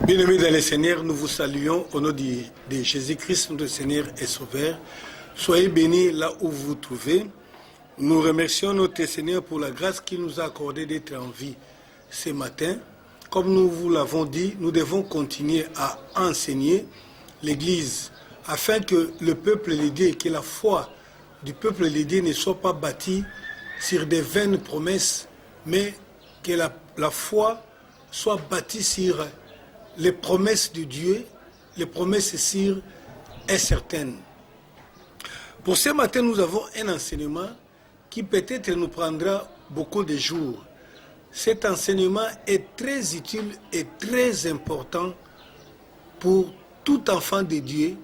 Bien-aimés dans le Seigneur, nous vous saluons au nom de Jésus-Christ, notre Seigneur et Sauveur. Soyez bénis là où vous vous trouvez. Nous remercions notre Seigneur pour la grâce qu'il nous a accordée d'être en vie ce matin. Comme nous vous l'avons dit, nous devons continuer à enseigner l'Église afin que le peuple de Dieu, que la foi du peuple de Dieu ne soit pas bâtie sur des vaines promesses, mais que la foi soit bâtie sur les promesses de Dieu, les promesses sûres et certaines. Pour ce matin, nous avons un enseignement qui peut-être nous prendra beaucoup de jours. Cet enseignement est très utile et très important pour tout enfant de Dieu,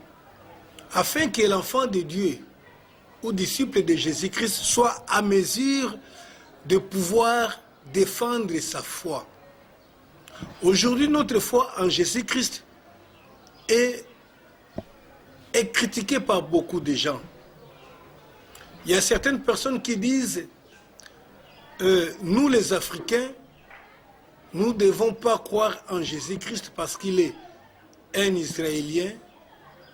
afin que l'enfant de Dieu ou disciple de Jésus-Christ soit à mesure de pouvoir défendre sa foi. Aujourd'hui, notre foi en Jésus-Christ est critiquée par beaucoup de gens. Il y a certaines personnes qui disent nous les Africains, nous ne devons pas croire en Jésus-Christ parce qu'il est un Israélien.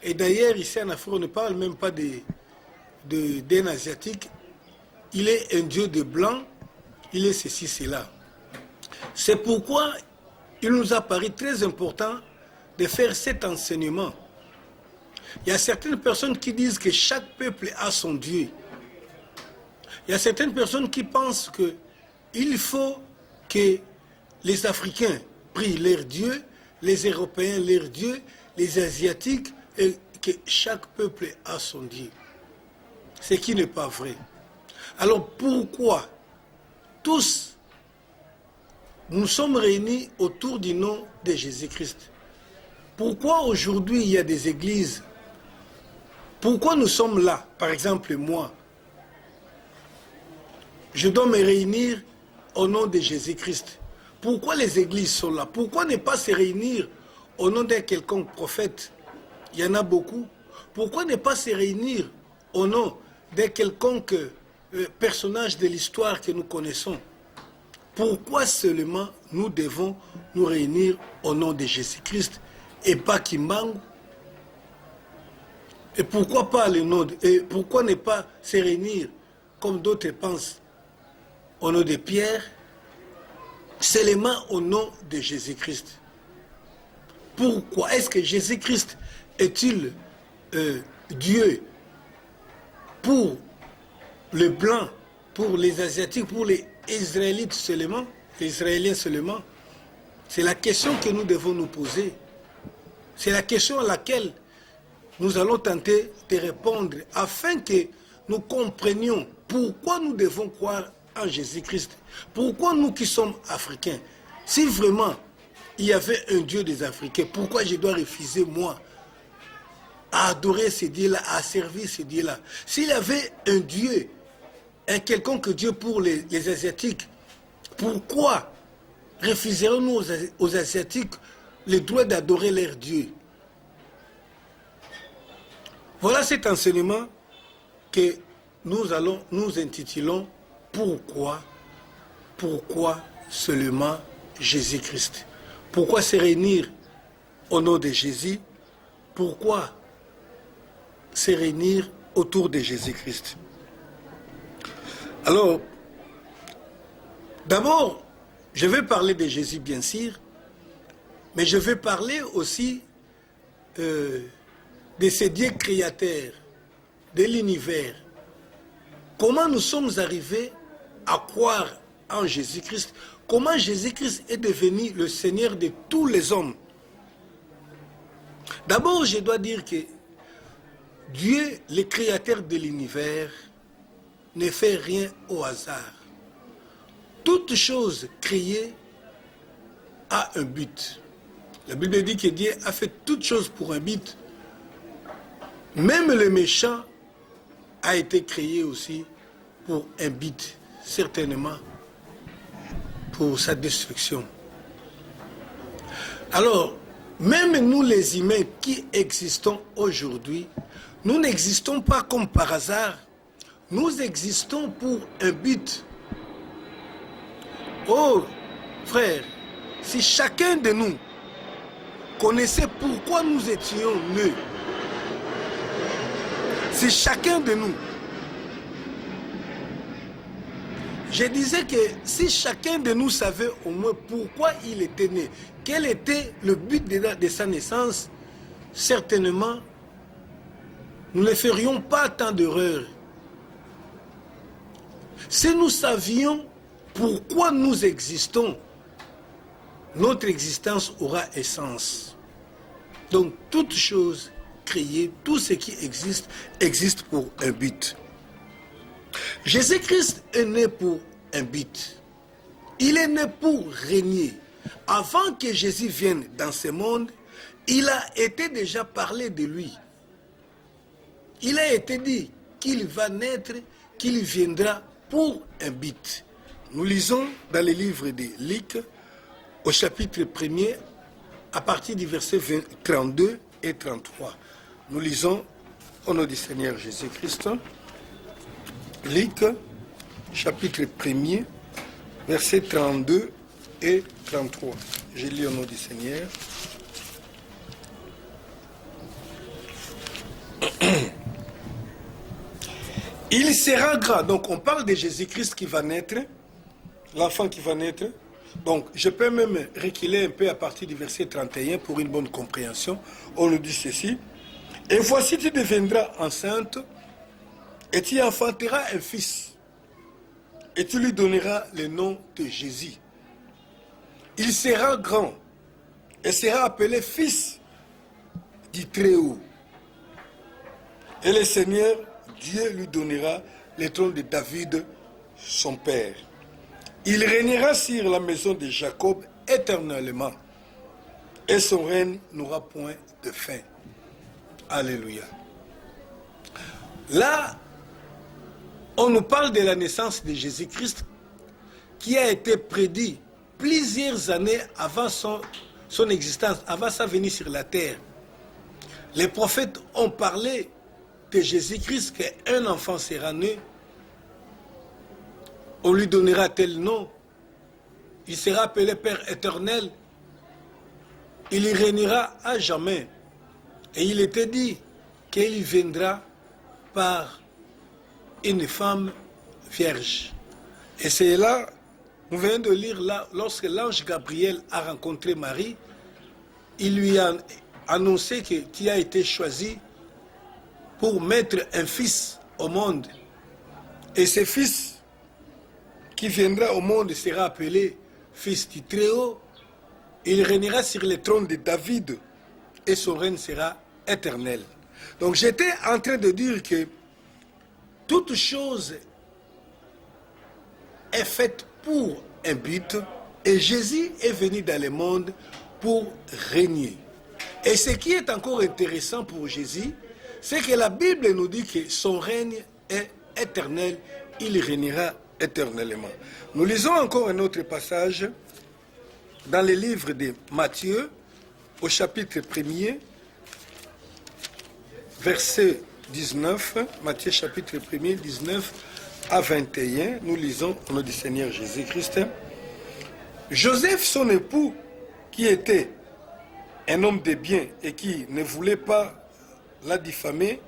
Et d'ailleurs, ici en Afrique, on ne parle même pas d'un Asiatique. Il est un Dieu de blanc, il est ceci, cela. C'est pourquoi il nous a paru très important de faire cet enseignement. Il y a certaines personnes qui disent que chaque peuple a son Dieu. Il y a certaines personnes qui pensent qu'il faut que les Africains prient leur Dieu, les Européens leur Dieu, les Asiatiques, et que chaque peuple a son Dieu. Ce qui n'est pas vrai. Alors pourquoi tous nous sommes réunis autour du nom de Jésus-Christ? Pourquoi aujourd'hui il y a des églises? Pourquoi nous sommes là? Par exemple, moi, je dois me réunir au nom de Jésus-Christ. Pourquoi les églises sont là? Pourquoi ne pas se réunir au nom d'un quelconque prophète? Il y en a beaucoup. Pourquoi ne pas se réunir au nom d'un quelconque personnage de l'histoire que nous connaissons? Pourquoi seulement nous devons nous réunir au nom de Jésus-Christ et pas Kimbangu? Et pourquoi pas le nom et pourquoi ne pas se réunir comme d'autres pensent au nom de Pierre, seulement au nom de Jésus-Christ? Pourquoi est-ce que Jésus-Christ est-il Dieu pour les Blancs, pour les Asiatiques, pour les Israélites seulement, les Israéliens seulement? C'est la question que nous devons nous poser. C'est la question à laquelle nous allons tenter de répondre afin que nous comprenions pourquoi nous devons croire en Jésus-Christ. Pourquoi nous qui sommes Africains, si vraiment il y avait un Dieu des Africains, pourquoi je dois refuser moi à adorer ce Dieu-là, à servir ce Dieu-là? S'il y avait un Dieu, un quelconque Dieu pour les Asiatiques, pourquoi refuserons-nous aux Asiatiques le droit d'adorer leur Dieu? Voilà cet enseignement que nous intitulons Pourquoi seulement Jésus-Christ? Pourquoi se réunir au nom de Jésus? Pourquoi se réunir autour de Jésus-Christ? Alors, d'abord, je vais parler de Jésus bien sûr, mais je vais parler aussi de ce Dieu créateur de l'univers. Comment nous sommes arrivés à croire en Jésus-Christ? Comment Jésus-Christ est devenu le Seigneur de tous les hommes? D'abord, je dois dire que Dieu, le créateur de l'univers, ne fait rien au hasard. Toute chose créée a un but. La Bible dit que Dieu a fait toute chose pour un but. Même le méchant a été créé aussi pour un but, certainement pour sa destruction. Alors, même nous les humains qui existons aujourd'hui, nous n'existons pas comme par hasard, nous existons pour un but. Oh, frère, si chacun de nous connaissait pourquoi nous étions nés. C'est chacun de nous. Je disais que si chacun de nous savait au moins pourquoi il était né, quel était le but de sa naissance, certainement, nous ne ferions pas tant d'erreurs. Si nous savions pourquoi nous existons, notre existence aura essence. Donc, toute chose créée, tout ce qui existe, existe pour un but. Jésus-Christ est né pour un but. Il est né pour régner. Avant que Jésus vienne dans ce monde, il a été déjà parlé de lui. Il a été dit qu'il va naître, qu'il viendra pour un but. Nous lisons dans le livre de Luc, au chapitre 1er, à partir du verset 32 et 33. Nous lisons au nom du Seigneur Jésus-Christ. Luc, chapitre 1er, versets 32 et 33. Je lis au nom du Seigneur. Il sera grand. Donc on parle de Jésus-Christ qui va naître, l'enfant qui va naître. Donc je peux même reculer un peu à partir du verset 31 pour une bonne compréhension. On nous dit ceci. Et voici tu deviendras enceinte et tu enfanteras un fils. Et tu lui donneras le nom de Jésus. Il sera grand et sera appelé fils du Très-Haut. Et le Seigneur, Dieu lui donnera le trône de David, son père. Il régnera sur la maison de Jacob éternellement. Et son règne n'aura point de fin. Alléluia. Là, on nous parle de la naissance de Jésus-Christ qui a été prédit plusieurs années avant son existence, avant sa venue sur la terre. Les prophètes ont parlé de Jésus-Christ qu'un enfant sera né. On lui donnera tel nom. Il sera appelé Père éternel. Il y régnera à jamais. Et il était dit qu'il viendra par une femme vierge. Et c'est là, nous venons de lire là, lorsque l'ange Gabriel a rencontré Marie, il lui a annoncé qu'il a été choisi pour mettre un fils au monde. Et ce fils qui viendra au monde sera appelé fils du Très-Haut. Il régnera sur le trône de David et son règne sera éternel. Donc j'étais en train de dire que toute chose est faite pour un but et Jésus est venu dans le monde pour régner. Et ce qui est encore intéressant pour Jésus, c'est que la Bible nous dit que son règne est éternel, il régnera éternellement. Nous lisons encore un autre passage dans le livre de Matthieu, au chapitre 1er, verset 19, Matthieu chapitre 1er, 19 à 21, nous lisons au nom du Seigneur Jésus-Christ. Joseph, son époux, qui était un homme de bien et qui ne voulait pas la diffamer,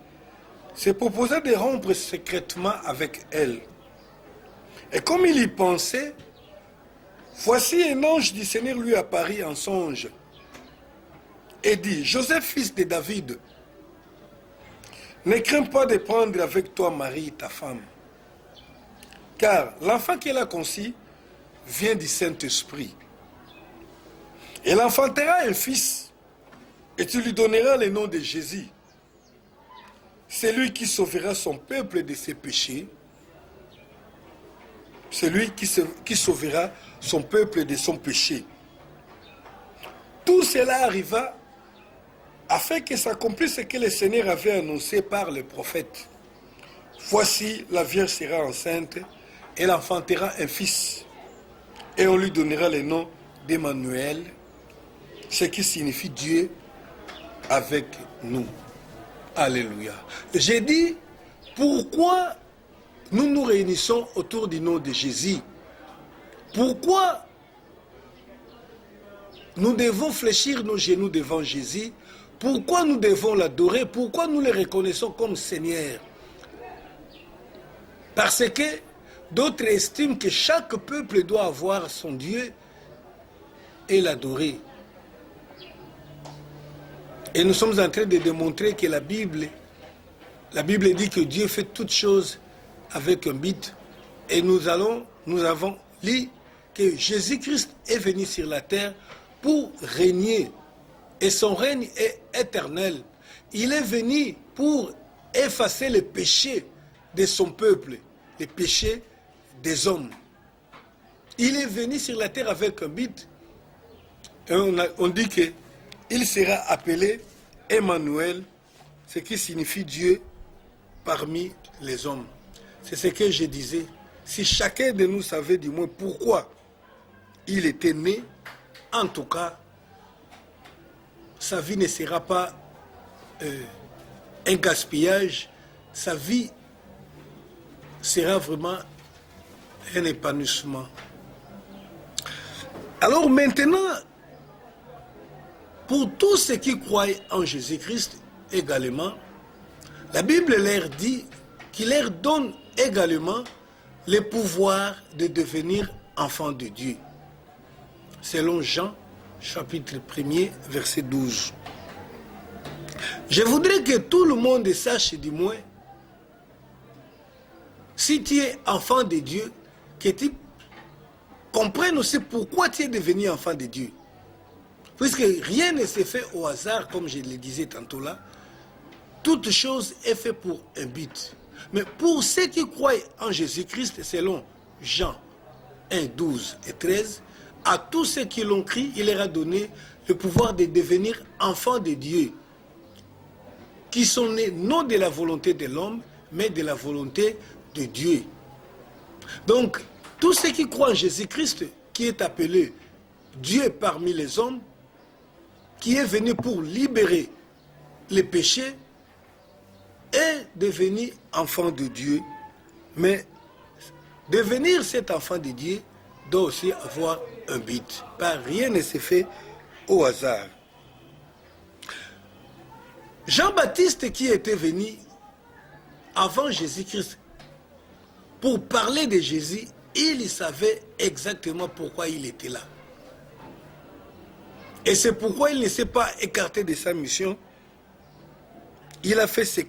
se proposa de rompre secrètement avec elle. Et comme il y pensait, voici un ange du Seigneur lui apparut en songe et dit, Joseph, fils de David, ne crains pas de prendre avec toi Marie, ta femme, car l'enfant qu'elle a conçu vient du Saint-Esprit. Elle enfantera un fils, et tu lui donneras le nom de Jésus. C'est lui qui sauvera son peuple de ses péchés. C'est lui qui sauvera son peuple de son péché. Tout cela arriva afin que s'accomplisse ce que le Seigneur avait annoncé par le prophète. Voici, la Vierge sera enceinte, elle enfantera un fils, et on lui donnera le nom d'Emmanuel, ce qui signifie Dieu avec nous. Alléluia. J'ai dit, pourquoi nous nous réunissons autour du nom de Jésus? Pourquoi nous devons fléchir nos genoux devant Jésus. Pourquoi nous devons l'adorer? Pourquoi nous le reconnaissons comme Seigneur? Parce que d'autres estiment que chaque peuple doit avoir son Dieu et l'adorer. Et nous sommes en train de démontrer que la Bible dit que Dieu fait toutes choses avec un but. Et nous avons lu que Jésus-Christ est venu sur la terre pour régner. Et son règne est éternel. Il est venu pour effacer les péchés de son peuple, les péchés des hommes. Il est venu sur la terre avec un but. Et on dit qu'il sera appelé Emmanuel, ce qui signifie Dieu parmi les hommes. C'est ce que je disais. Si chacun de nous savait du moins pourquoi il était né, en tout cas, sa vie ne sera pas un gaspillage, sa vie sera vraiment un épanouissement. Alors maintenant, pour tous ceux qui croient en Jésus-Christ également, la Bible leur dit qu'il leur donne également le pouvoir de devenir enfants de Dieu. Selon Jean, chapitre 1er, verset 12. Je voudrais que tout le monde sache du moins, si tu es enfant de Dieu, que tu comprennes aussi pourquoi tu es devenu enfant de Dieu. Puisque rien ne s'est fait au hasard, comme je le disais tantôt là, toute chose est faite pour un but. Mais pour ceux qui croient en Jésus-Christ, selon Jean 1, 12 et 13, à tous ceux qui l'ont cru, il leur a donné le pouvoir de devenir enfants de Dieu, qui sont nés non de la volonté de l'homme, mais de la volonté de Dieu. Donc, tous ceux qui croient en Jésus-Christ, qui est appelé Dieu parmi les hommes, qui est venu pour libérer les péchés, est devenu enfant de Dieu. Mais devenir cet enfant de Dieu doit aussi avoir un but. Pas rien ne s'est fait au hasard. Jean-Baptiste qui était venu avant Jésus-Christ pour parler de Jésus, il savait exactement pourquoi il était là. Et c'est pourquoi il ne s'est pas écarté de sa mission. Il a fait ce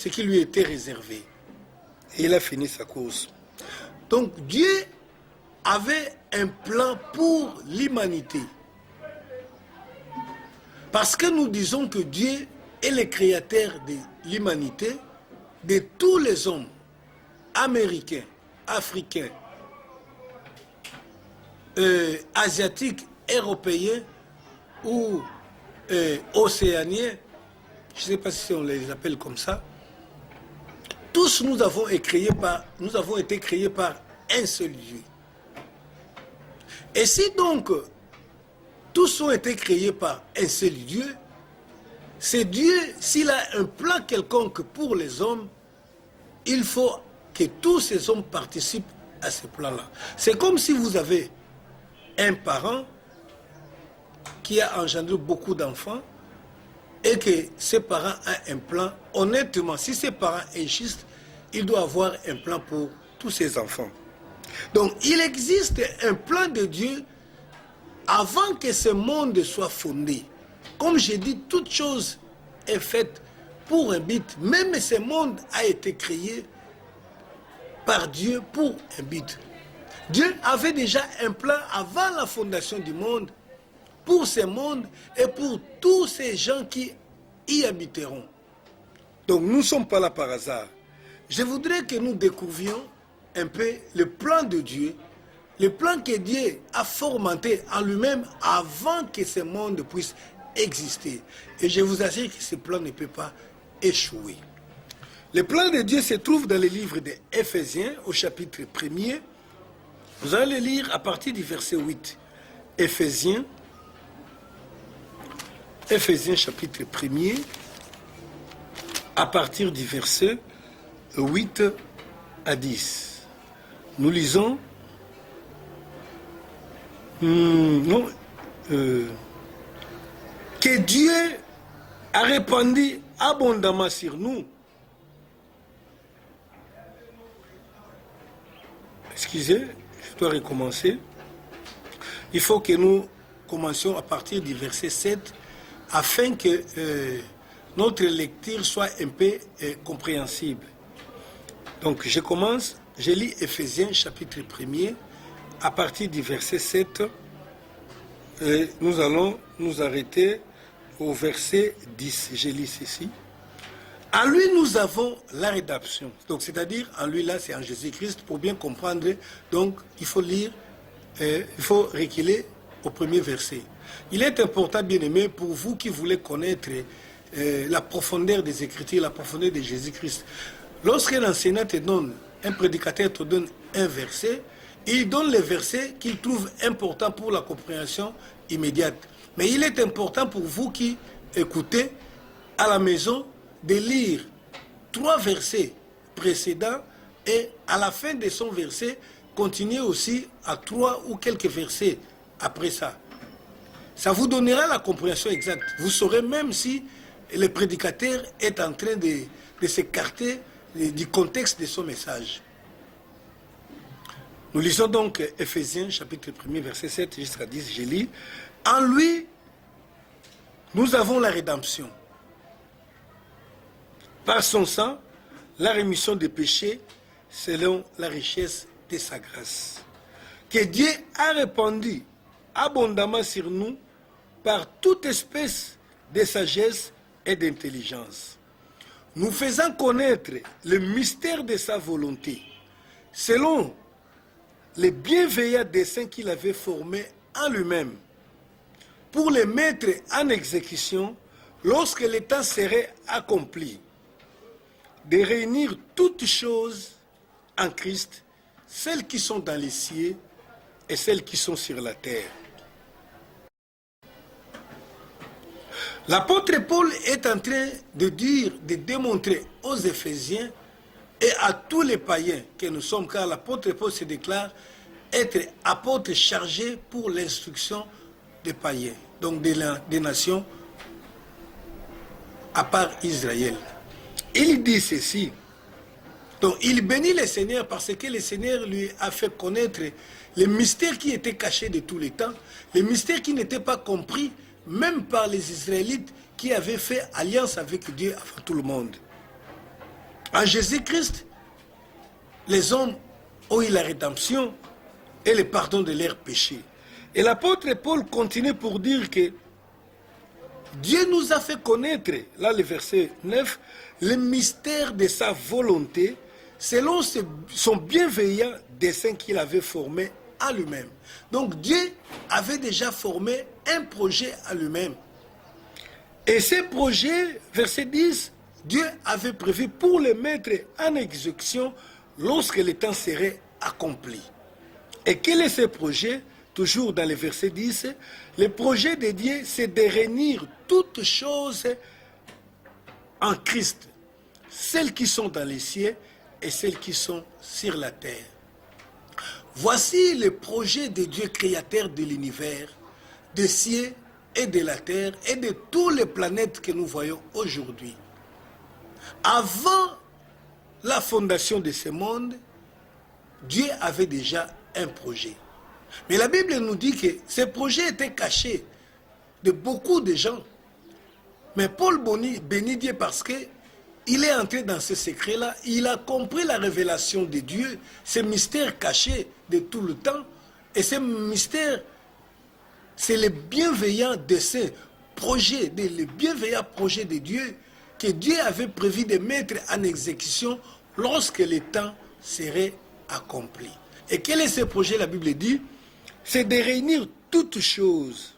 qui lui était réservé. Et il a fini sa course. Donc Dieu avait un plan pour l'humanité. Parce que nous disons que Dieu est le créateur de l'humanité, de tous les hommes, américains, africains, asiatiques, européens ou océaniens, je ne sais pas si on les appelle comme ça. Tous nous avons été créés par un seul Dieu. Et si donc tous ont été créés par un seul Dieu, c'est Dieu, s'il a un plan quelconque pour les hommes, il faut que tous ces hommes participent à ce plan-là. C'est comme si vous avez un parent qui a engendré beaucoup d'enfants et que ses parents ont un plan. Honnêtement, si ses parents est juste, il doit avoir un plan pour tous ses enfants. Donc, il existe un plan de Dieu avant que ce monde soit fondé. Comme j'ai dit, toute chose est faite pour un but. Même ce monde a été créé par Dieu pour un but. Dieu avait déjà un plan avant la fondation du monde pour ce monde et pour tous ces gens qui y habiteront. Donc nous ne sommes pas là par hasard. Je voudrais que nous découvrions un peu le plan de Dieu, le plan que Dieu a fomenté en lui-même avant que ce monde puisse exister. Et je vous assure que ce plan ne peut pas échouer. Le plan de Dieu se trouve dans le livre des Éphésiens au chapitre 1er. Vous allez le lire à partir du verset 8. Éphésiens chapitre 1er, à partir du verset 8 à 10. Nous lisons... non, que Dieu a répandu abondamment sur nous. Excusez, je dois recommencer. Il faut que nous commencions à partir du verset 7 afin que notre lecture soit un peu compréhensible. Donc je commence, je lis Éphésiens chapitre 1er à partir du verset 7. Et nous allons nous arrêter au verset 10. Je lis ceci. En lui, nous avons la rédemption. Donc, c'est-à-dire, en lui, là, c'est en Jésus-Christ, pour bien comprendre. Donc, il faut lire, il faut reculer au premier verset. Il est important, bien aimé, pour vous qui voulez connaître la profondeur des Écritures, la profondeur de Jésus-Christ. Lorsqu'un enseignant te donne, un prédicateur te donne un verset, il donne les versets qu'il trouve importants pour la compréhension immédiate. Mais il est important pour vous qui écoutez à la maison de lire 3 versets précédents et à la fin de son verset, continuer aussi à 3 ou quelques versets après ça. Ça vous donnera la compréhension exacte. Vous saurez même si le prédicateur est en train de s'écarter du contexte de son message. Nous lisons donc Éphésiens chapitre 1er verset 7 jusqu'à 10, je lis. En lui, nous avons la rédemption. Par son sang, la rémission des péchés selon la richesse de sa grâce, que Dieu a répandu abondamment sur nous par toute espèce de sagesse et d'intelligence, nous faisant connaître le mystère de sa volonté, selon les bienveillants desseins qu'il avait formés en lui-même, pour les mettre en exécution lorsque le temps serait accompli, de réunir toutes choses en Christ, celles qui sont dans les cieux et celles qui sont sur la terre. L'apôtre Paul est en train de dire, de démontrer aux Éphésiens et à tous les païens que nous sommes, car l'apôtre Paul se déclare être apôtre chargé pour l'instruction des païens, donc des nations à part Israël. Il dit ceci. Donc il bénit le Seigneur parce que le Seigneur lui a fait connaître les mystères qui étaient cachés de tous les temps, les mystères qui n'étaient pas compris même par les Israélites qui avaient fait alliance avec Dieu avant tout le monde. En Jésus-Christ, les hommes ont eu la rédemption et le pardon de leurs péchés. Et l'apôtre Paul continue pour dire que Dieu nous a fait connaître, là le verset 9, le mystère de sa volonté selon son bienveillant dessein qu'il avait formé à lui-même. Donc Dieu avait déjà formé un projet à lui-même. Et ce projet, verset 10, Dieu avait prévu pour le mettre en exécution lorsque le temps serait accompli. Et quel est ce projet? Toujours dans le verset 10, le projet de Dieu, c'est de réunir toutes choses en Christ, celles qui sont dans les cieux et celles qui sont sur la terre. Voici le projet de Dieu créateur de l'univers, des cieux et de la terre et de toutes les planètes que nous voyons aujourd'hui. Avant la fondation de ce monde, Dieu avait déjà un projet. Mais la Bible nous dit que ce projet était caché de beaucoup de gens. Mais Paul bénit Dieu parce qu'il est entré dans ce secret-là. Il a compris la révélation de Dieu, ce mystère caché de tout le temps. Et ce mystère, c'est le bienveillant dessein, le bienveillant projet de Dieu que Dieu avait prévu de mettre en exécution lorsque le temps serait accompli. Et quel est ce projet? La Bible dit, c'est de réunir toutes choses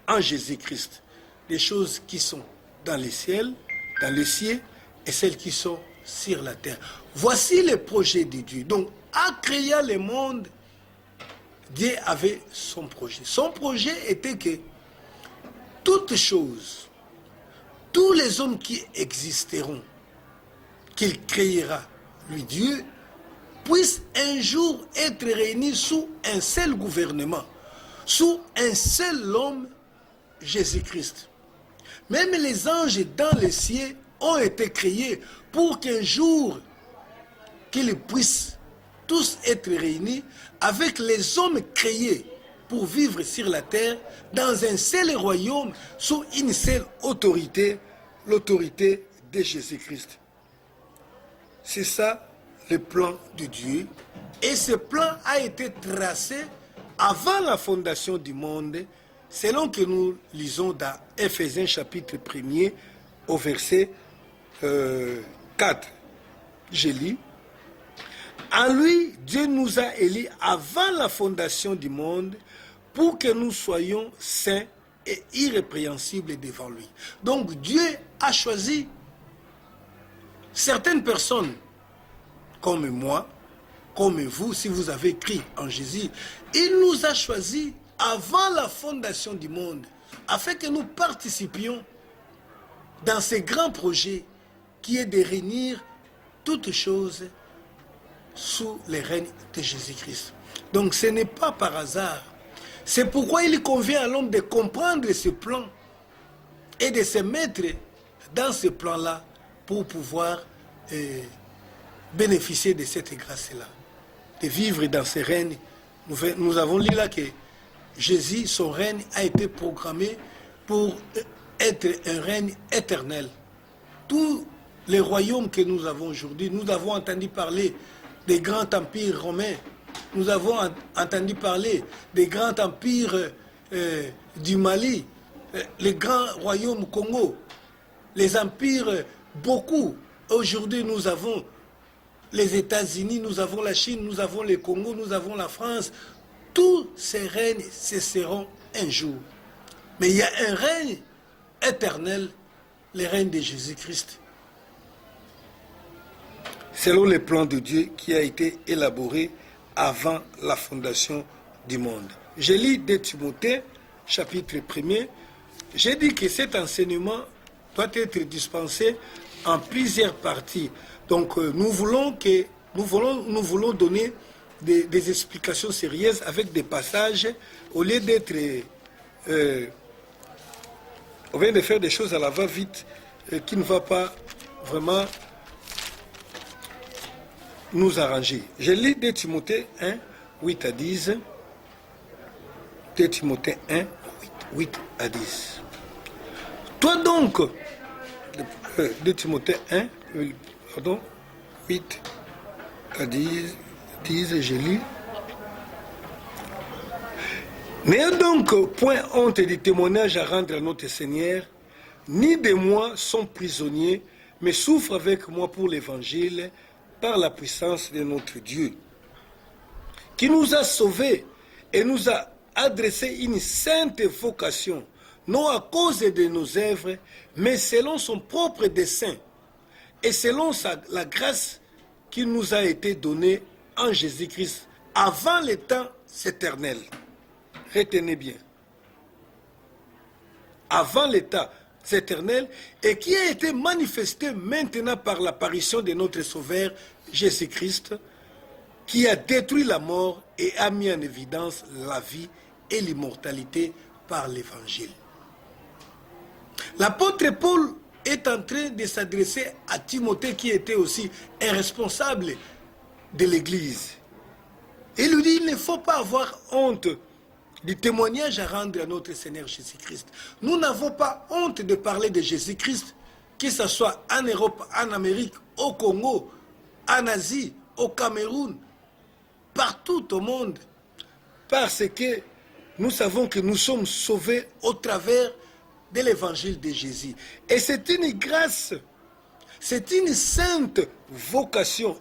en Jésus-Christ. Les choses qui sont dans les cieux et celles qui sont sur la terre. Voici le projet de Dieu. Donc, en créant le monde, Dieu avait son projet. Son projet était que toutes choses, tous les hommes qui existeront, qu'il créera, lui Dieu, puissent un jour être réunis sous un seul gouvernement, sous un seul homme, Jésus-Christ. Même les anges dans les cieux ont été créés pour qu'un jour, qu'ils puissent tous être réunis avec les hommes créés pour vivre sur la terre dans un seul royaume sous une seule autorité, l'autorité de Jésus-Christ. C'est ça le plan de Dieu. Et ce plan a été tracé avant la fondation du monde, selon que nous lisons dans Éphésiens chapitre 1er au verset 4. Je lis. En lui, Dieu nous a élus avant la fondation du monde pour que nous soyons saints et irrépréhensibles devant lui. Donc Dieu a choisi certaines personnes comme moi, comme vous, si vous avez cru en Jésus. Il nous a choisis avant la fondation du monde afin que nous participions dans ce grand projet qui est de réunir toutes choses sous le règne de Jésus-Christ. Donc ce n'est pas par hasard. C'est pourquoi il convient à l'homme de comprendre ce plan et de se mettre dans ce plan-là pour pouvoir bénéficier de cette grâce-là, de vivre dans ce règne. Nous avons lu là que Jésus, son règne a été programmé pour être un règne éternel. Tous les royaumes que nous avons aujourd'hui, nous avons entendu parler des grands empires romains, nous avons entendu parler des grands empires du Mali, les grands royaumes Congo, les empires, beaucoup. Aujourd'hui, nous avons les États-Unis, nous avons la Chine, nous avons le Congo, nous avons la France. Tous ces règnes cesseront un jour. Mais il y a un règne éternel, le règne de Jésus-Christ, selon le plan de Dieu qui a été élaboré avant la fondation du monde. Je lis 2 Timothée, chapitre 1er. J'ai dit que cet enseignement doit être dispensé en plusieurs parties. Donc nous voulons donner des explications sérieuses avec des passages au lieu d'être... on vient de faire des choses à la va-vite qui ne va pas vraiment nous arranger. Je lis 2 Timothée 1, 8 à 10. 2 Timothée 1, 8 à 10. Toi donc, 2 Timothée 1, pardon, 8 à 10, je lis. N'ayez donc point honte du témoignage à rendre à notre Seigneur, ni de moi son prisonnier, mais souffre avec moi pour l'évangile, par la puissance de notre Dieu, qui nous a sauvés et nous a adressé une sainte vocation, non à cause de nos œuvres, mais selon son propre dessein, et selon la grâce qui nous a été donnée en Jésus-Christ, avant les temps éternels. Retenez bien. Avant les temps éternel et qui a été manifesté maintenant par l'apparition de notre Sauveur Jésus-Christ, qui a détruit la mort et a mis en évidence la vie et l'immortalité par l'Évangile. L'apôtre Paul est en train de s'adresser à Timothée, qui était aussi un responsable de l'Église. Il lui dit, il ne faut pas avoir honte du témoignage à rendre à notre Seigneur Jésus-Christ. Nous n'avons pas honte de parler de Jésus-Christ, que ce soit en Europe, en Amérique, au Congo, en Asie, au Cameroun, partout au monde, parce que nous savons que nous sommes sauvés au travers de l'évangile de Jésus. Et c'est une grâce, c'est une sainte vocation,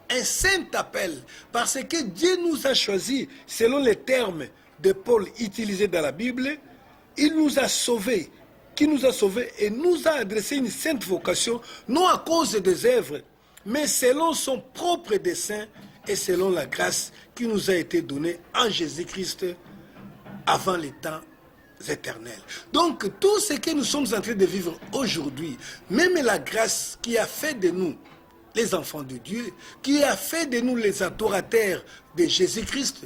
un saint appel, parce que Dieu nous a choisis selon les termes de Paul utilisé dans la Bible. Il nous a sauvés, qui nous a sauvés et nous a adressé une sainte vocation, non à cause des œuvres, mais selon son propre dessein et selon la grâce qui nous a été donnée en Jésus-Christ avant les temps éternels. Donc tout ce que nous sommes en train de vivre aujourd'hui, même la grâce qui a fait de nous les enfants de Dieu, qui a fait de nous les adorateurs de Jésus-Christ,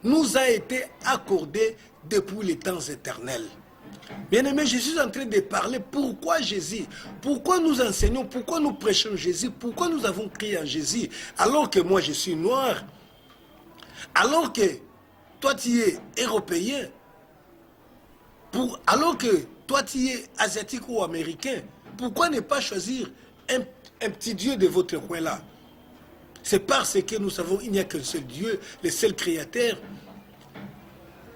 nous a été accordé depuis les temps éternels. Bien-aimé, je suis en train de parler pourquoi Jésus, pourquoi nous enseignons, pourquoi nous prêchons Jésus, pourquoi nous avons crié en Jésus, alors que moi je suis noir, alors que toi tu es européen, alors que toi tu es asiatique ou américain, pourquoi ne pas choisir un petit Dieu de votre coin là? C'est parce que nous savons qu'il n'y a qu'un seul Dieu, le seul créateur,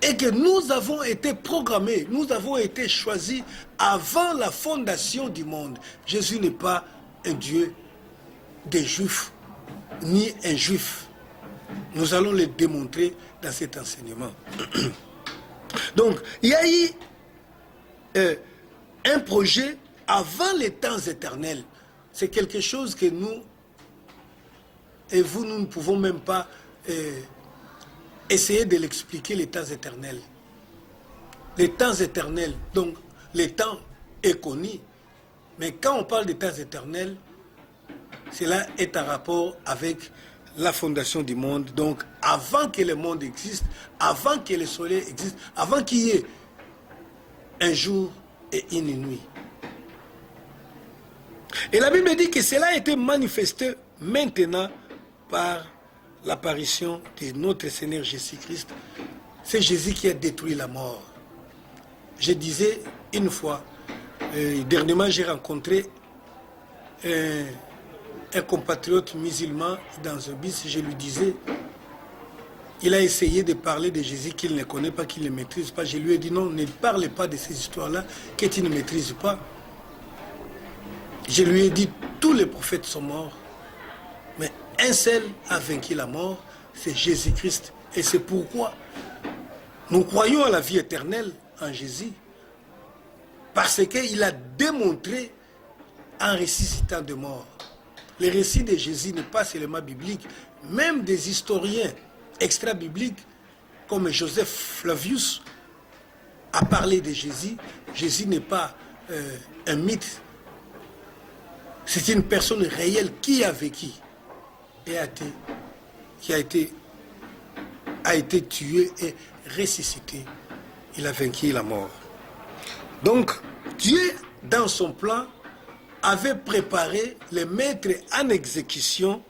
et que nous avons été programmés, nous avons été choisis avant la fondation du monde. Jésus n'est pas un Dieu des Juifs, ni un Juif. Nous allons le démontrer dans cet enseignement. Donc, il y a eu un projet avant les temps éternels. C'est quelque chose que nous et vous, nous ne pouvons même pas essayer de l'expliquer, les temps éternels. Les temps éternels, donc le temps est connu, mais quand on parle des temps éternels, cela est en rapport avec la fondation du monde. Donc avant que le monde existe, avant que le soleil existe, avant qu'il y ait un jour et une nuit. Et la Bible dit que cela a été manifesté maintenant par l'apparition de notre Seigneur Jésus-Christ. C'est Jésus qui a détruit la mort. Je disais une fois, dernièrement j'ai rencontré un compatriote musulman dans un bus, je lui disais, il a essayé de parler de Jésus qu'il ne connaît pas, qu'il ne maîtrise pas. Je lui ai dit non, ne parle pas de ces histoires-là que tu ne maîtrises pas. Je lui ai dit, tous les prophètes sont morts, mais un seul a vaincu la mort, c'est Jésus-Christ. Et c'est pourquoi nous croyons à la vie éternelle en Jésus. Parce qu'il a démontré en ressuscitant de mort. Le récit de Jésus n'est pas seulement biblique. Même des historiens extra-bibliques, comme Joseph Flavius, a parlé de Jésus. Jésus n'est pas un mythe. C'est une personne réelle qui a vécu et qui a été tué et ressuscité. Il a vaincu la mort. Donc, Dieu, dans son plan, avait préparé les mettre en exécution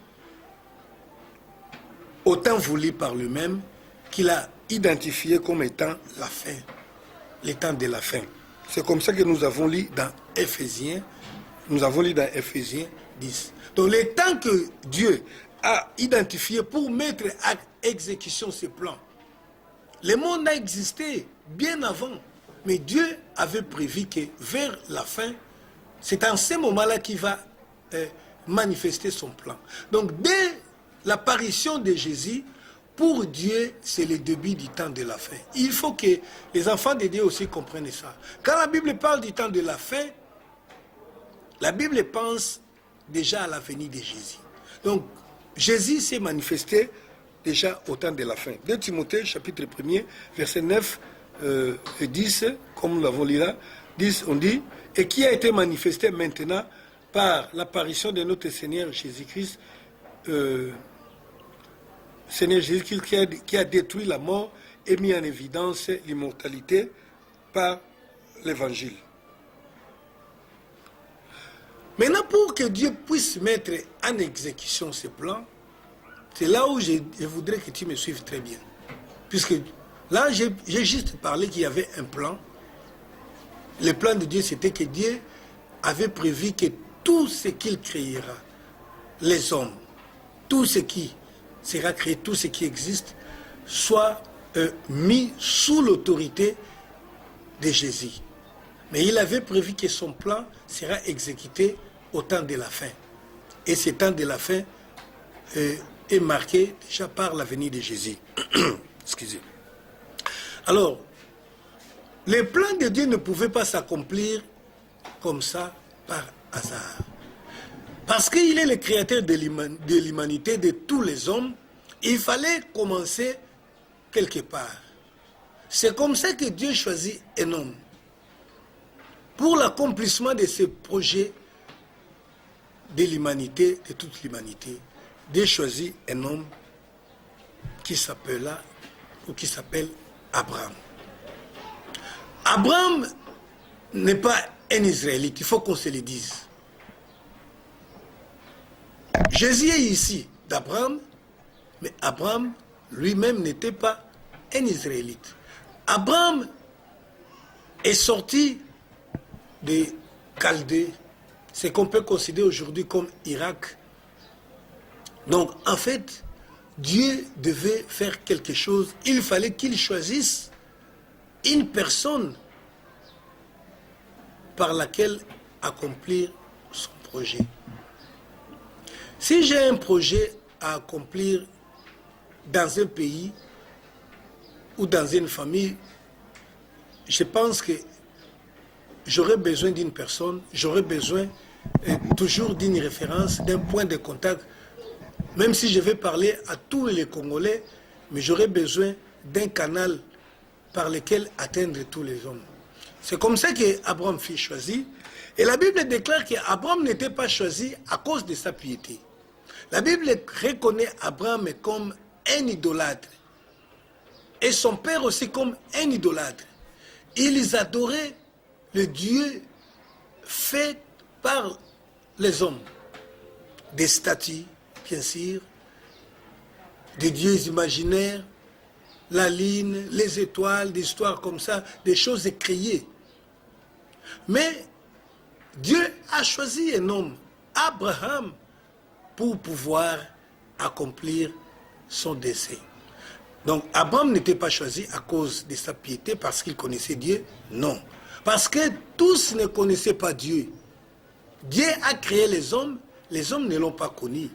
au temps voulu par lui-même, qu'il a identifié comme étant la fin, le temps de la fin. C'est comme ça que nous avons lu dans Éphésiens, Éphésiens 10. Donc, le temps que Dieu a identifié pour mettre à exécution ses plans, le monde a existé bien avant, mais Dieu avait prévu que vers la fin, c'est en ce moment-là qu'il va manifester son plan. Donc, dès l'apparition de Jésus, pour Dieu, c'est le début du temps de la fin. Il faut que les enfants de Dieu aussi comprennent ça. Quand la Bible parle du temps de la fin, la Bible pense déjà à la venue de Jésus. Donc, Jésus s'est manifesté déjà au temps de la fin. 2 Timothée, chapitre 1er, verset 9 et 10, comme nous l'avons lu là, 10, on dit, et qui a été manifesté maintenant par l'apparition de notre Seigneur Jésus-Christ, Seigneur Jésus-Christ qui a détruit la mort et mis en évidence l'immortalité par l'Évangile. Maintenant, pour que Dieu puisse mettre en exécution ce plan, c'est là où je voudrais que tu me suives très bien. Puisque là, j'ai juste parlé qu'il y avait un plan. Le plan de Dieu, c'était que Dieu avait prévu que tout ce qu'il créera, les hommes, tout ce qui sera créé, tout ce qui existe, soit mis sous l'autorité de Jésus. Mais il avait prévu que son plan sera exécuté au temps de la fin. Et ce temps de la fin est marqué déjà par la venue de Jésus. Excusez. Alors, les plans de Dieu ne pouvaient pas s'accomplir comme ça par hasard. Parce qu'il est le créateur de l'humanité, de tous les hommes, il fallait commencer quelque part. C'est comme ça que Dieu choisit un homme. Pour l'accomplissement de ce projet de l'humanité, de toute l'humanité, Dieu choisit un homme qui s'appela ou qui s'appelle Abraham. Abraham n'est pas un Israélite, il faut qu'on se le dise. Jésus est ici d'Abraham, mais Abraham lui-même n'était pas un Israélite. Abraham est sorti des Chaldées, ce qu'on peut considérer aujourd'hui comme Irak. Donc, en fait, Dieu devait faire quelque chose. Il fallait qu'il choisisse une personne par laquelle accomplir son projet. Si j'ai un projet à accomplir dans un pays ou dans une famille, je pense que j'aurais besoin d'une personne, j'aurais besoin toujours d'une référence, d'un point de contact, même si je vais parler à tous les Congolais, mais j'aurais besoin d'un canal par lequel atteindre tous les hommes. C'est comme ça qu'Abraham fut choisi. Et la Bible déclare qu'Abraham n'était pas choisi à cause de sa piété. La Bible reconnaît Abraham comme un idolâtre. Et son père aussi comme un idolâtre. Ils adoraient le Dieu fait par les hommes. Des statues, bien sûr, des dieux imaginaires, la lune, les étoiles, des histoires comme ça, des choses créées. Mais Dieu a choisi un homme, Abraham, pour pouvoir accomplir son dessein. Donc Abraham n'était pas choisi à cause de sa piété parce qu'il connaissait Dieu, non. Parce que tous ne connaissaient pas Dieu. Dieu a créé les hommes ne l'ont pas connu.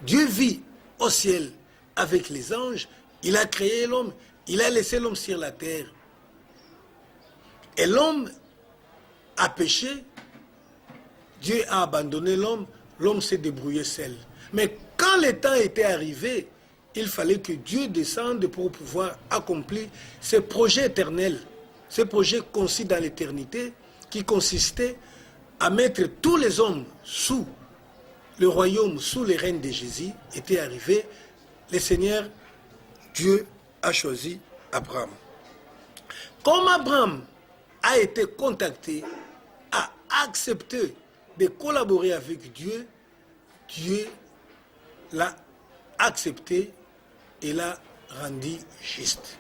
Dieu vit au ciel avec les anges, il a créé l'homme, il a laissé l'homme sur la terre. Et l'homme a péché, Dieu a abandonné l'homme, l'homme s'est débrouillé seul. Mais quand le temps était arrivé, il fallait que Dieu descende pour pouvoir accomplir ce projet éternel, ce projet conçu dans l'éternité, qui consistait à mettre tous les hommes sous le royaume, sous les règnes de Jésus, était arrivé. Le Seigneur, Dieu, a choisi Abraham. Comme Abraham a été contacté, a accepté de collaborer avec Dieu, Dieu l'a accepté et l'a rendu juste.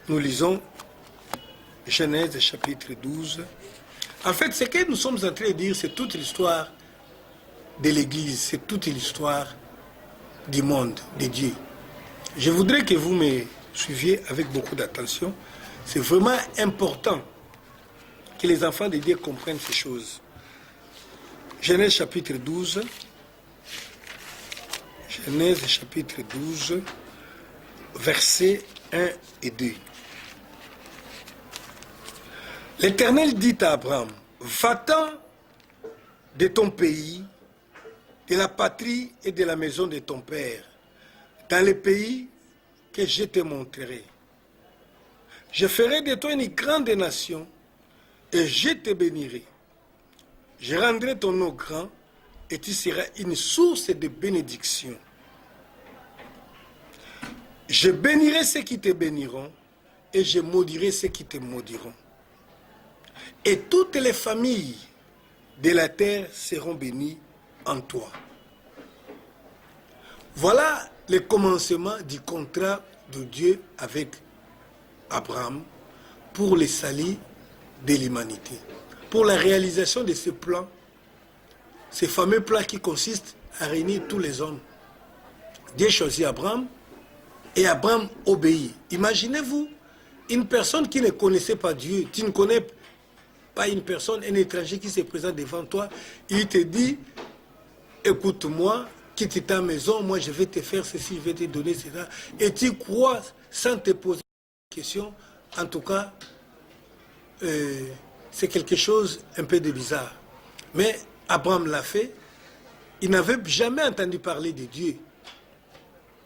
Nous lisons Genèse chapitre 12. En fait, ce que nous sommes en train de dire, c'est toute l'histoire de l'Église, c'est toute l'histoire du monde, de Dieu. Je voudrais que vous me suiviez avec beaucoup d'attention. C'est vraiment important que les enfants de Dieu comprennent ces choses. Genèse chapitre 12. Genèse chapitre 12, versets 1 et 2. L'Éternel dit à Abraham, va-t'en de ton pays, de la patrie et de la maison de ton père, dans le pays que je te montrerai. Je ferai de toi une grande nation et je te bénirai. Je rendrai ton nom grand et tu seras une source de bénédiction. Je bénirai ceux qui te béniront et je maudirai ceux qui te maudiront. Et toutes les familles de la terre seront bénies en toi. Voilà le commencement du contrat de Dieu avec Abraham pour le salut de l'humanité. Pour la réalisation de ce plan, ce fameux plan qui consiste à réunir tous les hommes. Dieu choisit Abraham et Abraham obéit. Imaginez-vous une personne qui ne connaissait pas Dieu, tu ne connais pas une personne, un étranger qui se présente devant toi, il te dit, écoute-moi, quitte ta maison, moi je vais te faire ceci, je vais te donner cela. Et tu crois sans te poser de questions, en tout cas, c'est quelque chose un peu de bizarre. Mais Abraham l'a fait, il n'avait jamais entendu parler de Dieu.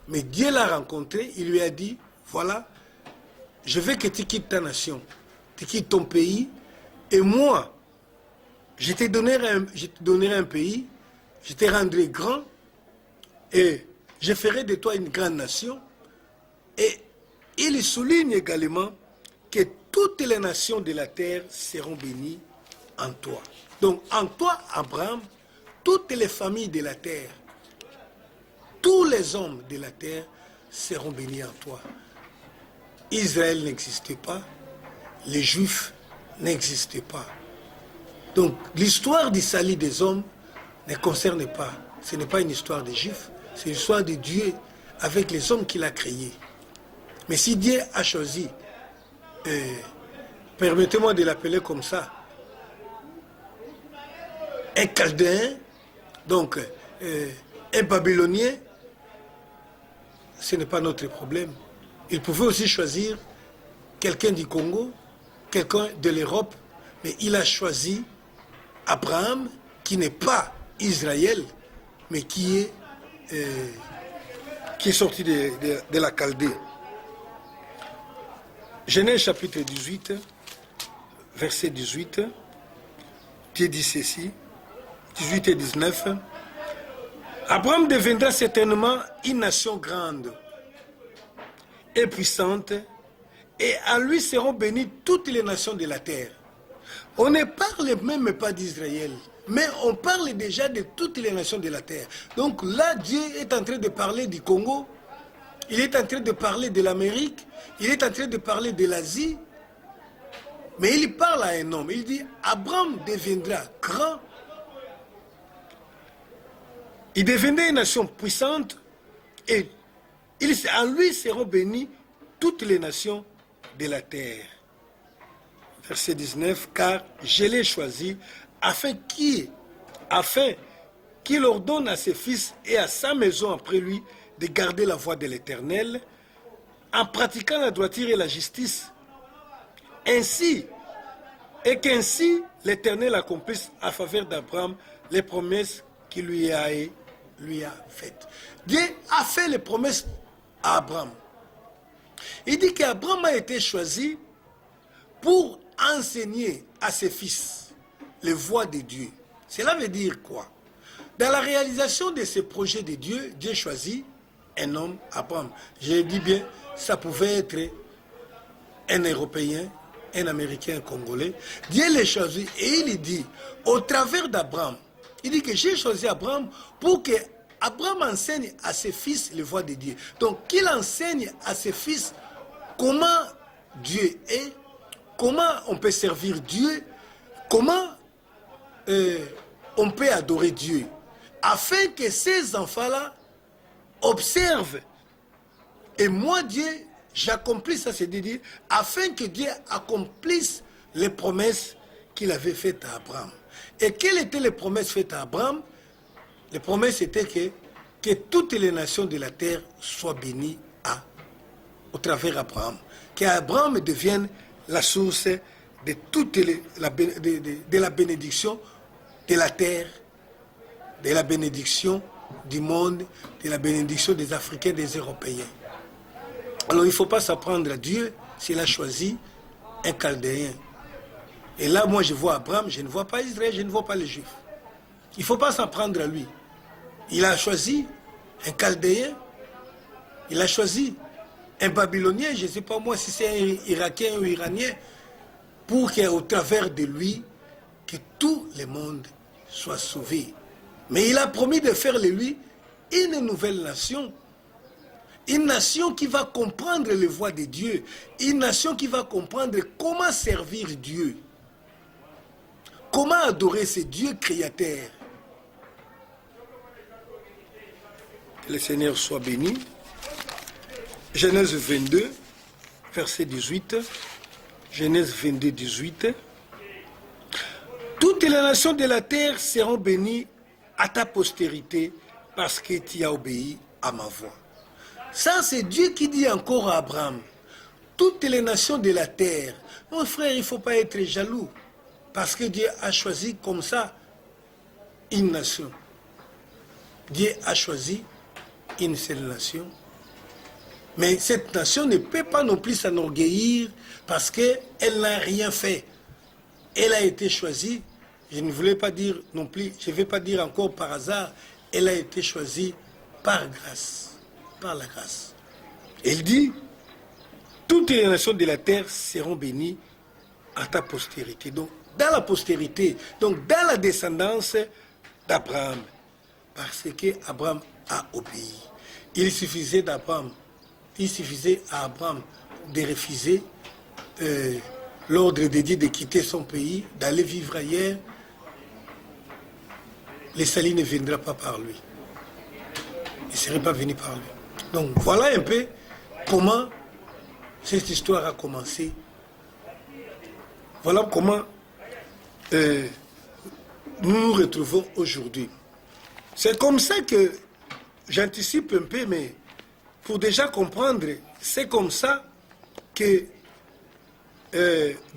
Mais Dieu l'a rencontré, il lui a dit, voilà, je veux que tu quittes ta nation, tu quittes ton pays, et moi, je te donnerai un pays, je te rendrai grand, et je ferai de toi une grande nation, et il souligne également que toutes les nations de la terre seront bénies en toi. Donc en toi, Abraham, toutes les familles de la terre, tous les hommes de la terre seront bénis en toi. Israël n'existait pas, les Juifs n'existaient pas. Donc l'histoire du salut des hommes ne concerne pas. Ce n'est pas une histoire des Juifs, c'est l'histoire de Dieu avec les hommes qu'il a créés. Mais si Dieu a choisi, permettez-moi de l'appeler comme ça, un Chaldéen, donc un Babylonien, ce n'est pas notre problème. Il pouvait aussi choisir quelqu'un du Congo, quelqu'un de l'Europe, mais il a choisi Abraham, qui n'est pas Israël, mais qui est sorti de la Chaldée. Genèse chapitre 18, verset 18, Dieu dit ceci, 18 et 19. Abraham deviendra certainement une nation grande et puissante, et à lui seront bénies toutes les nations de la terre. On ne parle même pas d'Israël, mais on parle déjà de toutes les nations de la terre. Donc là, Dieu est en train de parler du Congo, il est en train de parler de l'Amérique, il est en train de parler de l'Asie, mais il parle à un homme. Il dit, Abraham deviendra grand, il deviendra une nation puissante, et en lui seront bénies toutes les nations de la terre. Verset 19, car je l'ai choisi afin qu'il ordonne à ses fils et à sa maison après lui de garder la voie de l'Éternel en pratiquant la droiture et la justice, ainsi et qu'ainsi l'Éternel accomplisse en faveur d'Abraham les promesses qu'il lui a faites. Dieu a fait les promesses à Abraham. Il dit qu'Abraham a été choisi pour enseigner à ses fils les voies de Dieu. Cela veut dire quoi? Dans la réalisation de ces projets de Dieu, Dieu choisit un homme, Abraham. Je dis bien, ça pouvait être un Européen, un Américain, un Congolais. Dieu les choisit et il dit, au travers d'Abraham, il dit que j'ai choisi Abraham pour que Abraham enseigne à ses fils les voies de Dieu. Donc qu'il enseigne à ses fils comment Dieu est, comment on peut servir Dieu, comment on peut adorer Dieu, afin que ces enfants-là observent. Et moi, Dieu, j'accomplis ça, c'est de dire, afin que Dieu accomplisse les promesses qu'il avait faites à Abraham. Et quelles étaient les promesses faites à Abraham? Les promesses étaient que toutes les nations de la terre soient bénies au travers d'Abraham. Qu'Abraham devienne la source de toute de la bénédiction de la terre, de la bénédiction du monde, de la bénédiction des Africains, des Européens. Alors il ne faut pas s'apprendre à Dieu s'il a choisi un Chaldéen. Et là, moi, je vois Abraham, je ne vois pas Israël, je ne vois pas les Juifs. Il ne faut pas s'en prendre à lui. Il a choisi un Chaldéen, il a choisi un Babylonien, je ne sais pas moi si c'est un Irakien ou Iranien, pour qu'au travers de lui, que tout le monde soit sauvé. Mais il a promis de faire de lui une nouvelle nation. Une nation qui va comprendre les voies de Dieu. Une nation qui va comprendre comment servir Dieu. Comment adorer ce Dieu créateur. Que le Seigneur soit béni. Genèse 22, verset 18. Genèse 22, 18. Toutes les nations de la terre seront bénies à ta postérité parce que tu as obéi à ma voix. Ça, c'est Dieu qui dit encore à Abraham. Toutes les nations de la terre. Mon frère, il ne faut pas être jaloux. Parce que Dieu a choisi comme ça une nation. Dieu a choisi une seule nation. Mais cette nation ne peut pas non plus s'enorgueillir parce qu'elle n'a rien fait. Elle a été choisie, je ne voulais pas dire non plus, je ne vais pas dire encore par hasard, elle a été choisie par grâce, par la grâce. Elle dit, toutes les nations de la terre seront bénies à ta postérité. Donc, dans la postérité, donc dans la descendance d'Abraham, parce qu'Abraham a obéi. Il suffisait à Abraham de refuser l'ordre de Dieu de quitter son pays, d'aller vivre ailleurs. Le salut ne viendra pas par lui. Il ne serait pas venu par lui. Donc voilà un peu comment cette histoire a commencé. Voilà comment nous nous retrouvons aujourd'hui. C'est comme ça que j'anticipe un peu, mais pour déjà comprendre, c'est comme ça que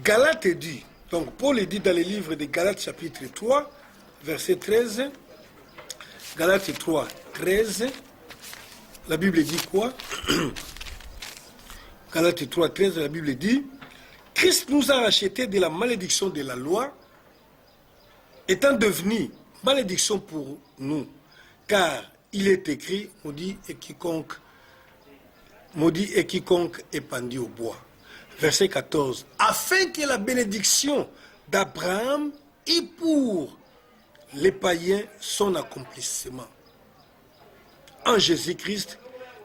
Galates dit. Donc Paul dit dans le livre de Galates chapitre 3, verset 13. Galates 3, 13. La Bible dit quoi? Galates 3, 13, la Bible dit: Christ nous a rachetés de la malédiction de la loi, étant devenu malédiction pour nous, car il est écrit, maudit et quiconque est pendu au bois. Verset 14, afin que la bénédiction d'Abraham ait pour les païens son accomplissement en Jésus-Christ,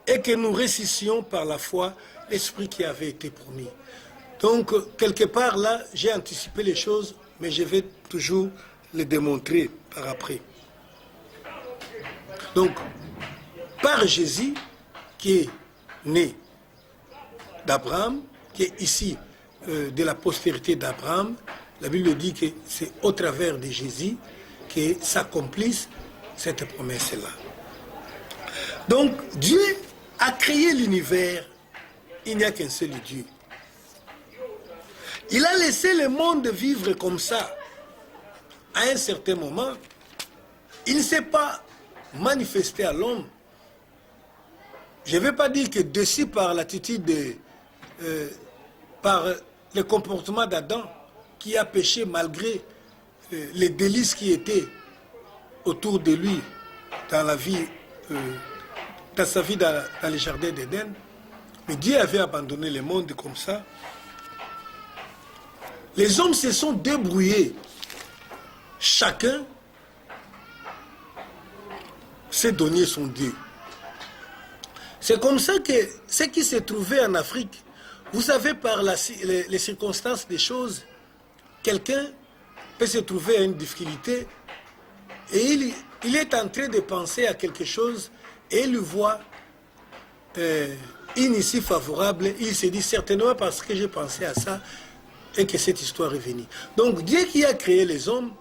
et que nous récissons par la foi l'esprit qui avait été promis. Donc, quelque part là, j'ai anticipé les choses, mais je vais toujours les démontrer par après. Donc, par Jésus, qui est né d'Abraham, qui est ici de la postérité d'Abraham, la Bible dit que c'est au travers de Jésus que s'accomplisse cette promesse-là. Donc, Dieu a créé l'univers, il n'y a qu'un seul Dieu. Il a laissé le monde vivre comme ça. À un certain moment, il ne s'est pas manifesté à l'homme. Je ne vais pas dire que dessus par l'attitude, par le comportement d'Adam, qui a péché malgré les délices qui étaient autour de lui dans la vie, dans sa vie dans les jardins d'Éden. Mais Dieu avait abandonné le monde comme ça. Les hommes se sont débrouillés. Chacun s'est donné son Dieu. C'est comme ça que ce qui s'est trouvé en Afrique, vous savez, par les circonstances des choses, quelqu'un peut se trouver à une difficulté et il est en train de penser à quelque chose et il voit une issue favorable. Il se dit certainement parce que j'ai pensé à ça et que cette histoire est venue. Donc Dieu qui a créé les hommes,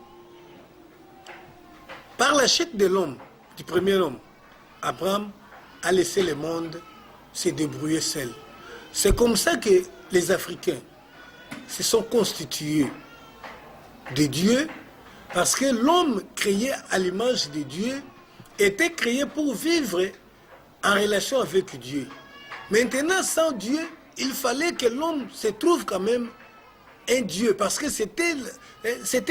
par la chute de l'homme, du premier homme, Abraham a laissé le monde se débrouiller seul. C'est comme ça que les Africains se sont constitués de Dieu, parce que l'homme créé à l'image de Dieu était créé pour vivre en relation avec Dieu. Maintenant, sans Dieu, il fallait que l'homme se trouve quand même un Dieu, parce que c'était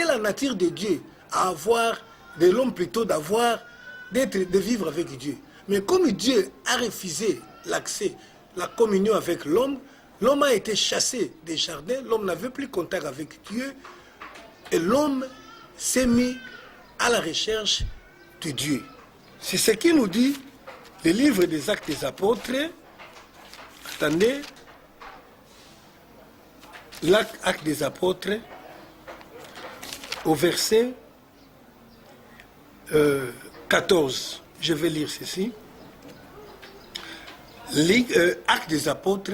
la nature de Dieu, à avoir, de l'homme plutôt, de vivre avec Dieu. Mais comme Dieu a refusé l'accès, la communion avec l'homme, l'homme a été chassé des jardins, l'homme n'avait plus contact avec Dieu, et l'homme s'est mis à la recherche de Dieu. C'est ce qui nous dit le livre des Actes des Apôtres. Attendez, l'Acte des Apôtres, au verset 14. Je vais lire ceci. Actes des Apôtres,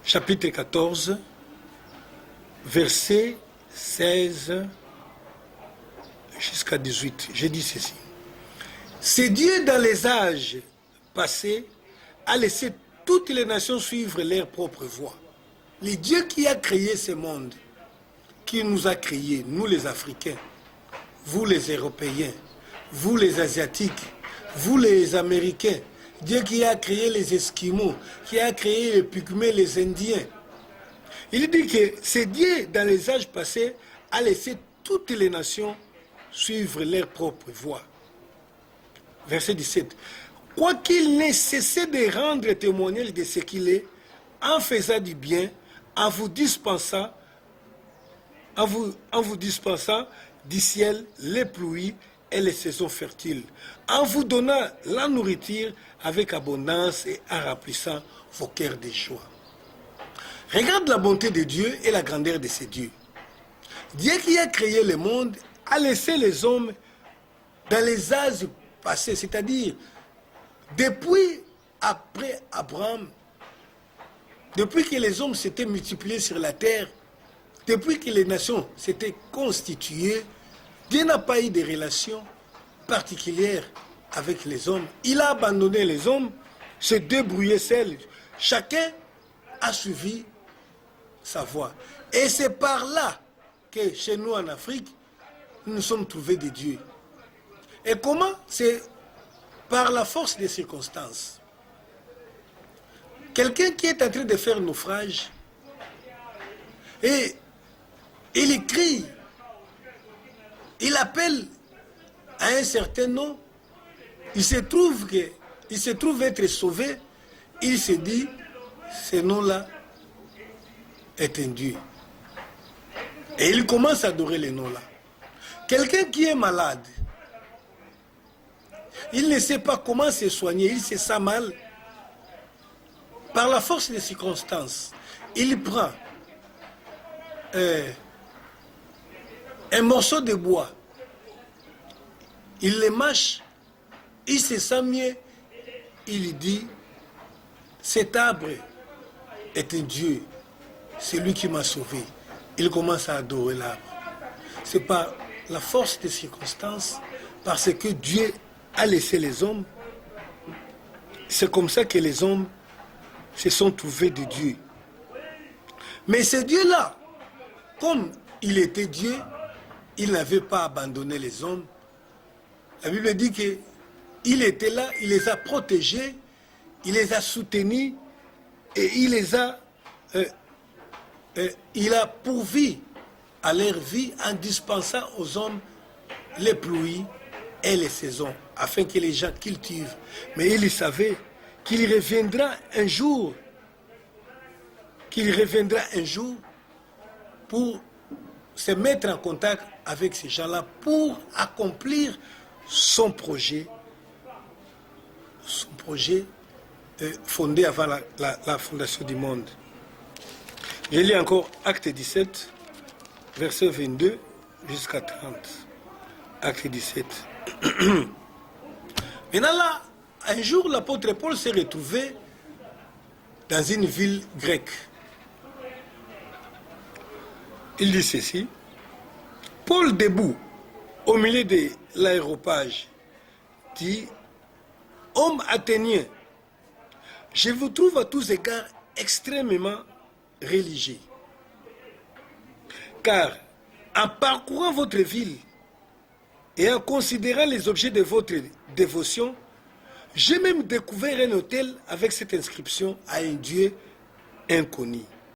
chapitre 14, verset 16 jusqu'à 18. Je dis ceci. C'est Dieu dans les âges passés a laissé toutes les nations suivre leur propre voie. Le Dieu qui a créé ce monde, qui nous a créés, nous les Africains, vous les Européens, vous les Asiatiques, vous les Américains, Dieu qui a créé les Esquimaux, qui a créé les Pygmées, les Indiens. Il dit que c'est Dieu, dans les âges passés, a laissé toutes les nations suivre leur propre voie. Verset 17. quoiqu'il n'ait cessé de rendre témoignage de ce qu'il est, en faisant du bien, en vous dispensant du ciel les pluies et les saisons fertiles, en vous donnant la nourriture avec abondance et en remplissant vos cœurs de joie. Regarde la bonté de Dieu et la grandeur de ses dieux. Dieu qui a créé le monde a laissé les hommes dans les âges passés, c'est-à-dire depuis après Abraham, depuis que les hommes s'étaient multipliés sur la terre, depuis que les nations s'étaient constituées, Dieu n'a pas eu de relation particulière avec les hommes. Il a abandonné les hommes, se débrouiller seul. Chacun a suivi sa voie. Et c'est par là que chez nous en Afrique, nous nous sommes trouvés des dieux. Et comment? C'est par la force des circonstances. Quelqu'un qui est en train de faire naufrage, et il crie, il appelle à un certain nom, il se trouve être sauvé, il se dit, ce nom-là est un Dieu. Et il commence à adorer les noms-là. Quelqu'un qui est malade, il ne sait pas comment se soigner, il se sent mal. Par la force des circonstances, il prend un morceau de bois, il le mâche, il se sent mieux, il dit, cet arbre est un Dieu, c'est lui qui m'a sauvé. Il commence à adorer l'arbre. C'est par la force des circonstances, parce que Dieu a laissé les hommes, c'est comme ça que les hommes se sont trouvés de Dieu. Mais ce Dieu-là, comme il était Dieu, il n'avait pas abandonné les hommes. La Bible dit qu'il était là, il les a protégés, il les a soutenus et il a pourvu à leur vie en dispensant aux hommes les pluies et les saisons, afin que les gens cultivent. Mais il savait qu'il reviendra un jour, pour se mettre en contact avec ces gens-là, pour accomplir son projet fondé avant la fondation du monde. Je lis encore Acte 17, verset 22 jusqu'à 30. Acte 17. Maintenant là, un jour, l'apôtre Paul s'est retrouvé dans une ville grecque. Il dit ceci: Paul, debout au milieu de l'aéropage, dit: Homme athénien, je vous trouve à tous égards extrêmement religieux. Car en parcourant votre ville et en considérant les objets de votre dévotion, j'ai même découvert un hôtel avec cette inscription à un Dieu inconnu.